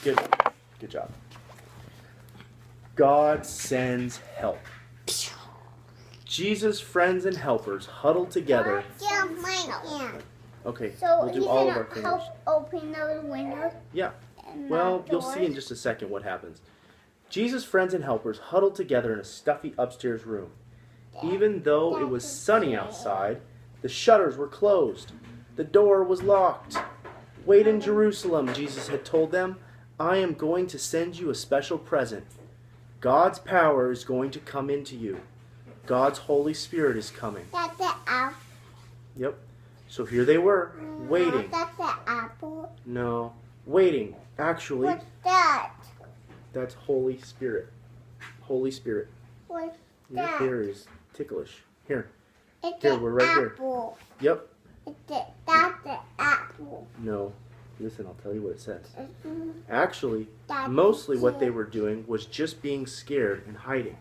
Good. Good job. God sends help. Jesus' friends and helpers huddled together. Okay, So we'll do all of our fingers. help open those windows? Yeah. Well, you'll see in just a second what happens. Jesus' friends and helpers huddled together in a stuffy upstairs room. Even though it was sunny outside, the shutters were closed. The door was locked. Wait in Jerusalem, Jesus had told them. I am going to send you a special present. God's power is going to come into you. God's Holy Spirit is coming. That's the apple. Yep. So here they were, waiting. That's the apple. No, waiting. Actually, What's that? that's Holy Spirit. Holy Spirit. What's Your that? ear is ticklish. Here. It's Here, the we're right here. apple. Yep. That's the apple. No. Listen, I'll tell you what it says. Mhm. Actually, That's mostly what they cute. were doing was just being scared and hiding.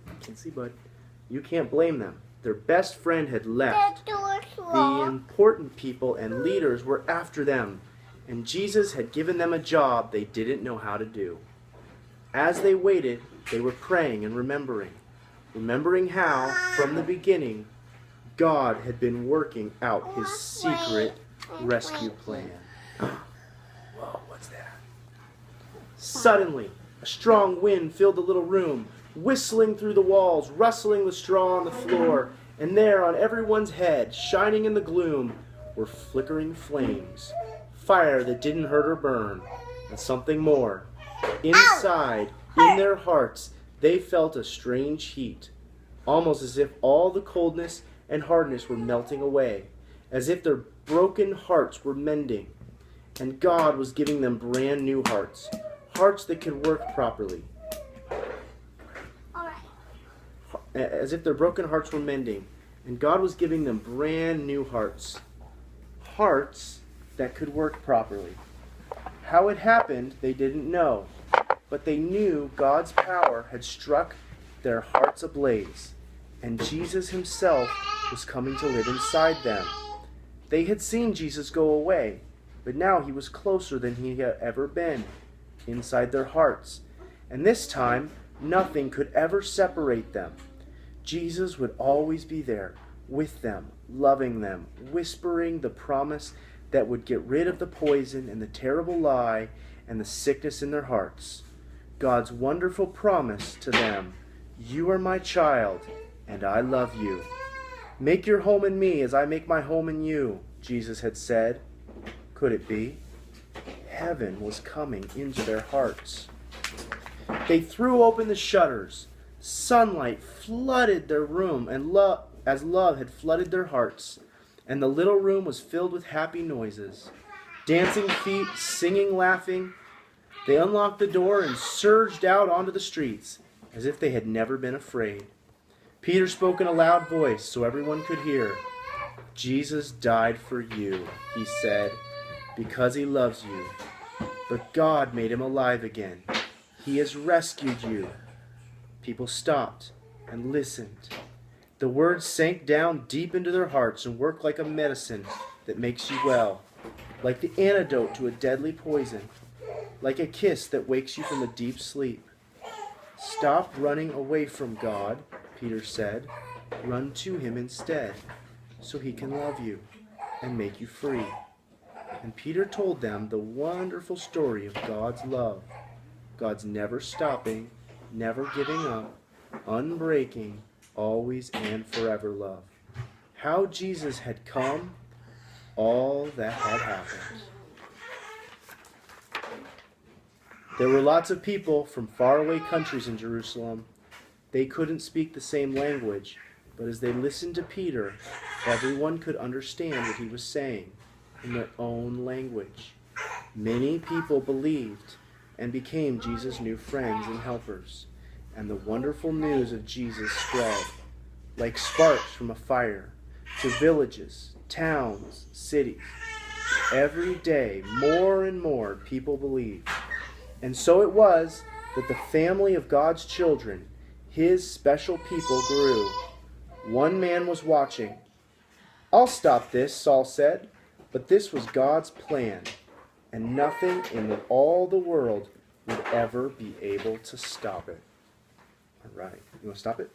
I can see, bud. You can't blame them. Their best friend had left. The door's The locked. important people and leaders were after them, and Jesus had given them a job they didn't know how to do. As they waited, they were praying and remembering how, from the beginning, God had been working out his secret rescue plan. Whoa, what's that? Suddenly, a strong wind filled the little room, whistling through the walls, rustling the straw on the floor, and there on everyone's head, shining in the gloom, were flickering flames. Fire that didn't hurt or burn, and something more. Inside, in their hearts, they felt a strange heat, almost as if all the coldness and hardness were melting away, as if their broken hearts were mending, and God was giving them brand new hearts, hearts that could work properly. As if their broken hearts were mending, and God was giving them brand new hearts. Hearts that could work properly. How it happened, they didn't know, but they knew God's power had struck their hearts ablaze, and Jesus himself was coming to live inside them. They had seen Jesus go away, but now he was closer than he had ever been, inside their hearts, and this time nothing could ever separate them. Jesus would always be there, with them, loving them, whispering the promise that would get rid of the poison and the terrible lie and the sickness in their hearts. God's wonderful promise to them, you are my child, and I love you. Make your home in me as I make my home in you, Jesus had said. Could it be? Heaven was coming into their hearts. They threw open the shutters. Sunlight flooded their room, and as love had flooded their hearts, and the little room was filled with happy noises. Dancing feet, singing, laughing. They unlocked the door and surged out onto the streets, as if they had never been afraid. Peter spoke in a loud voice so everyone could hear. Jesus died for you, he said, because he loves you. But God made him alive again. He has rescued you. People stopped and listened. The words sank down deep into their hearts and worked like a medicine that makes you well, like the antidote to a deadly poison, like a kiss that wakes you from a deep sleep. Stop running away from God, Peter said. Run to him instead, so he can love you and make you free. And Peter told them the wonderful story of God's love. God's never stopping, never giving up, unbreaking, always and forever love. How Jesus had come, all that had happened. There were lots of people from faraway countries in Jerusalem. They couldn't speak the same language, but as they listened to Peter, everyone could understand what he was saying in their own language. Many people believed and became Jesus' new friends and helpers, and the wonderful news of Jesus spread like sparks from a fire to villages, towns, cities. Every day, more and more people believed. And so it was that the family of God's children, his special people, grew. One man was watching. I'll stop this, Saul said, but this was God's plan, And nothing in all the world would ever be able to stop it. All right. You want to stop it?